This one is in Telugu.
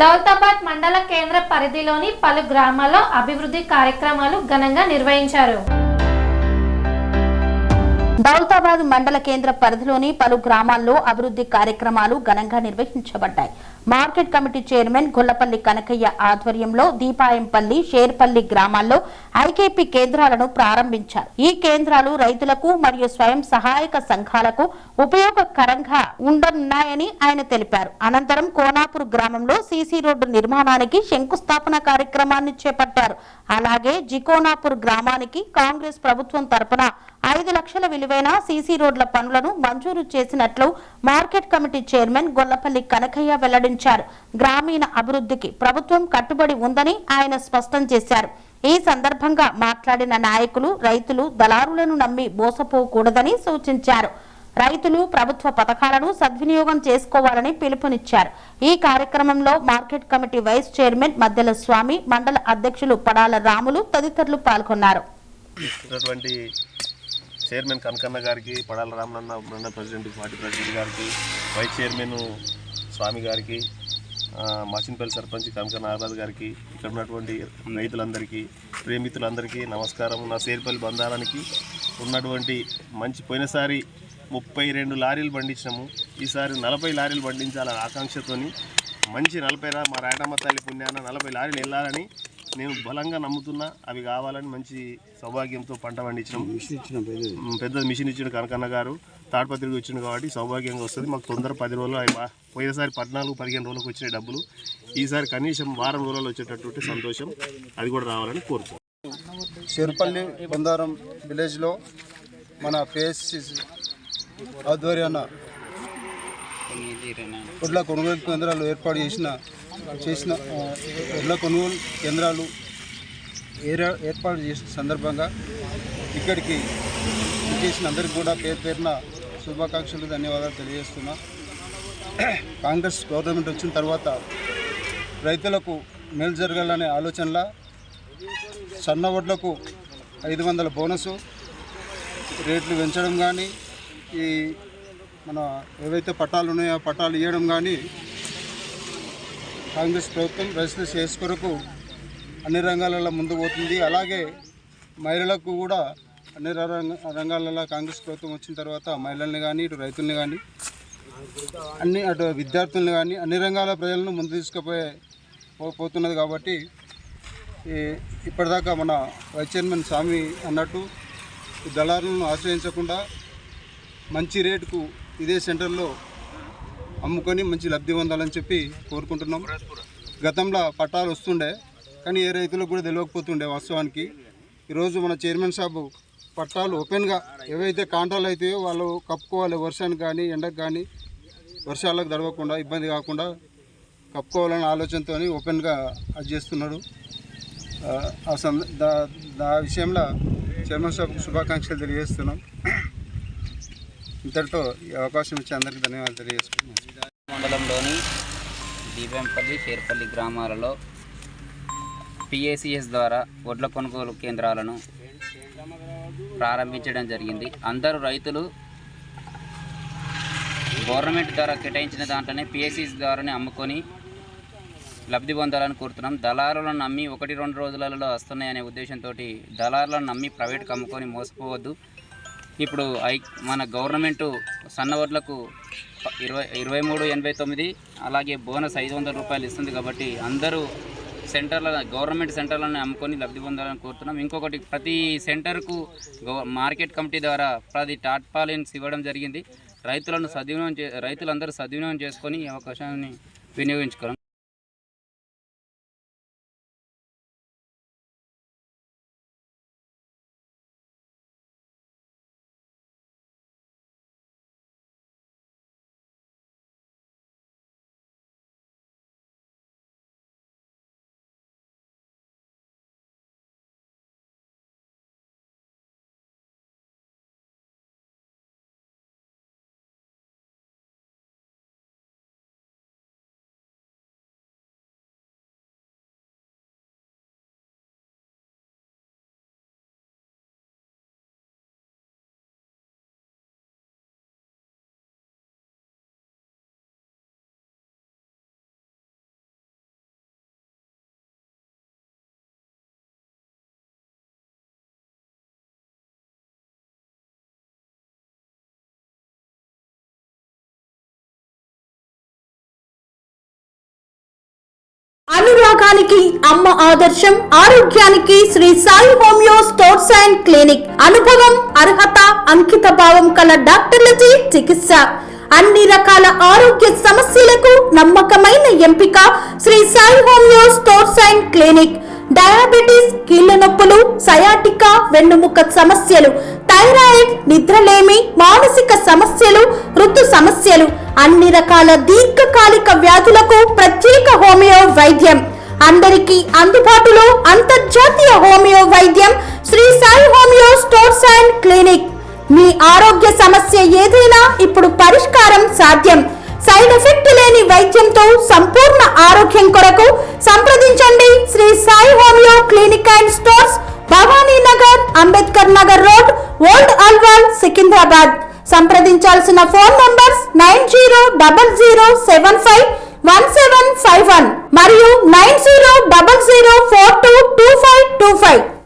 దౌలతాబాద్ మండల కేంద్ర పరిధిలోని పలు గ్రామాల్లో అభివృద్ధి కార్యక్రమాలు ఘనంగా నిర్వహించారు. దౌలతాబాద్ మండల కేంద్ర పరిధిలోని పలు గ్రామాల్లో అభివృద్ధి కార్యక్రమాలు ఘనంగా నిర్వహించబడ్డాయి. Market committee chairman Gollapalli Kanakaiah ఆధ్వర్యంలో దీపాయంపల్లి, షేర్పల్లి గ్రామాల్లో ఐకేపీ కేంద్రాలను ప్రారంభించారు. ఈ కేంద్రాలు రైతులకు మరియు స్వయం సహాయక సంఘాలకు ఉపయోగకరంగా ఉండనున్నాయని ఆయన తెలిపారు. అనంతరం కోనాపూర్ గ్రామంలో సీసీ రోడ్డు నిర్మాణానికి శంకుస్థాపన కార్యక్రమాన్ని చేపట్టారు. అలాగే జికోనాపూర్ గ్రామానికి కాంగ్రెస్ ప్రభుత్వం తరపున 5 లక్షల విలువైన సీసీ రోడ్ల పనులను మంజూరు చేసినట్లు market committee chairman Gollapalli Kanakayya వెల్లడించారు. గ్రామీణ అభివృద్ధికి ప్రభుత్వం కట్టుబడి ఉందని ఆయన స్పష్టం చేశారు. ఈ సందర్భంగా మాట్లాడిన నాయకులు రైతులు దళారులను నమ్మి మోసపోకూడదని సూచించారు. రైతులు ప్రభుత్వ పథకాలను సద్వినియోగం చేసుకోవాలని పిలుపునిచ్చారు. ఈ కార్యక్రమంలో మార్కెట్ కమిటీ వైస్ చైర్మన్ మద్దెల స్వామి, మండల అధ్యక్షులు పడాల రాములు తదితరులు పాల్గొన్నారు. చైర్మన్ కనకన్న గారికి, పడాల రామన్న మండల ప్రెసిడెంట్, పార్టీ ప్రెసిడెంట్ గారికి, వైస్ చైర్మన్ స్వామి గారికి, మాచిన్పల్లి సర్పంచ్ కనకన్న ఆబాద్ గారికి, ఇక్కడ ఉన్నటువంటి రైతులందరికీ, ప్రేమితులందరికీ నమస్కారం. నా షేర్పల్లి బంధారానికి ఉన్నటువంటి మంచి పోయినసారి 32 లారీలు పండించినాము. ఈసారి 40 లారీలు పండించాలని ఆకాంక్షతోని మంచి 40 మా రాయటమ్మ తల్లి పుణ్యాన 40 లారీలు వెళ్ళాలని నేను బలంగా నమ్ముతున్నా. అవి కావాలని మంచి సౌభాగ్యంతో పంట పండించినాము. పెద్ద మిషన్ ఇచ్చిన కనకన్న గారు తాడిపత్రికి వచ్చింది కాబట్టి సౌభాగ్యంగా వస్తుంది. మాకు తొందర 10 రోజులు పోయినసారి 14-15 రోజులకు వచ్చిన డబ్బులు ఈసారి కనీసం వారం రోజులు వచ్చేటటువంటి సంతోషం, అది కూడా రావాలని కోరుతున్నాం. షేర్పల్లి బందారం విలేజ్లో మన పిఎస్సి ఆధ్వర్యాన వడ్ల కొనుగోలు కేంద్రాలు ఏర్పాటు చేసిన వడ్ల కొనుగోలు కేంద్రాలు ఏర్పాటు చేసిన సందర్భంగా ఇక్కడికి చేసిన అందరికీ కూడా పేరున శుభాకాంక్షలు, ధన్యవాదాలు తెలియజేస్తున్నా. కాంగ్రెస్ గవర్నమెంట్ వచ్చిన తర్వాత రైతులకు మేలు జరగాలనే ఆలోచనలా సన్న వడ్లకు 500 బోనసు రేట్లు పెంచడం కానీ, ఈ మన ఏవైతే పట్టాలు ఉన్నాయో ఆ పట్టాలు ఇవ్వడం కానీ కాంగ్రెస్ ప్రభుత్వం రైతుల శ్రేయస్సు కొరకు అన్ని రంగాలలో ముందుకు పోతుంది. అలాగే మహిళలకు కూడా అన్ని రంగాలలో కాంగ్రెస్ ప్రభుత్వం వచ్చిన తర్వాత మహిళల్ని కానీ, ఇటు రైతుల్ని కానీ, అటు విద్యార్థుల్ని కానీ అన్ని రంగాల ప్రజలను ముందు తీసుకుపోతున్నది. కాబట్టి ఇప్పటిదాకా మన వైస్ చైర్మన్ స్వామి అన్నట్టు దళారులను ఆశ్రయించకుండా మంచి రేటుకు ఇదే సెంటర్లో అమ్ముకొని మంచి లబ్ధి పొందాలని చెప్పి కోరుకుంటున్నాం. గతంలో పట్టాలు వస్తుండే కానీ ఏ రైతులకు కూడా తెలియకపోతుండే. వాస్తవానికి ఈరోజు మన చైర్మన్ సాబు పట్టాలు ఓపెన్గా ఏవైతే కాంట్రాలు అవుతాయో వాళ్ళు కప్పుకోవాలి, వర్షానికి కానీ ఎండకు కానీ వర్షాలకు తడవకుండా ఇబ్బంది కాకుండా కప్పుకోవాలనే ఆలోచనతో ఓపెన్గా అది చేస్తున్నాడు. ఆ విషయంలో చైర్మన్ సాబ్కు శుభాకాంక్షలు తెలియజేస్తున్నాం. ఇంతటితో ఈ అవకాశం ఇచ్చి అందరికీ ధన్యవాదాలు తెలియజేసుకుంటున్నాం. మండలంలోని దీపంపల్లి, షేర్పల్లి గ్రామాలలో పిఏసిఎస్ ద్వారా వడ్ల కొనుగోలు కేంద్రాలను ప్రారంభించడం జరిగింది. అందరూ రైతులు గవర్నమెంట్ ద్వారా కేటాయించిన దాంట్లోనే పిఏసిఎస్ ద్వారానే అమ్ముకొని లబ్ధి పొందాలని కోరుతున్నాం. దళారులను నమ్మి 1-2 రోజులలో వస్తున్నాయనే ఉద్దేశంతో దళారులను నమ్మి ప్రైవేట్కి అమ్ముకొని మోసపోవద్దు. ఇప్పుడు మన గవర్నమెంటు సన్నవడ్లకు 2389 అలాగే బోనస్ 500 రూపాయలు ఇస్తుంది. కాబట్టి అందరూ గవర్నమెంట్ సెంటర్లను అమ్ముకొని లబ్ధి పొందాలని కోరుతున్నాం. ఇంకొకటి, ప్రతి సెంటర్కు మార్కెట్ కమిటీ ద్వారా 10 టార్పాలిన్స్ ఇవ్వడం జరిగింది. రైతులందరూ సద్వినియోగం చేసుకొని ఈ అవకాశాన్ని వినియోగించుకోవాలి. అనురాగానికి అమ్మ ఆదర్శం, ఆరోగ్యానికి Sri Sai homeo stores and clinic. అనుభవం, అర్హత, అంకిత భావం కల డాక్టర్లచే చికిత్స. అన్ని రకాల ఆరోగ్య సమస్యలకు నమ్మకమైన ఎంపిక Sri Sai homeo stores and clinic. Diabetes, కీళ్ల నొప్పులు, సయాటికా, వెన్నుముక సమస్యలు, థైరాయిడ్, నిద్రలేమి, మానసిక సమస్యలు, ఋతు సమస్యలు, అన్ని రకాల దీర్ఘకాలిక వ్యాధులకు ప్రత్యేక హోమియో వైద్యం. అందరికీ అందుబాటులో అంతర్జాతీయ హోమియో వైద్యం Sri Sai homeo stores and clinic. మీ ఆరోగ్య సమస్య ఏదైనా ఇప్పుడు పరిష్కారం సాధ్యం. సైడ్ ఎఫెక్ట్ లేని వైద్యంతో సంపూర్ణ ఆరోగ్యం కొరకు సంప్రదించండి Shri Sai homeo clinic and stores, Bhavani Nagar, Ambedkar Nagar road, old Alwal, Secunderabad. సంప్రదించాల్సిన ఫోన్ నంబర్స్ 9000751751 మరియు 9000422525.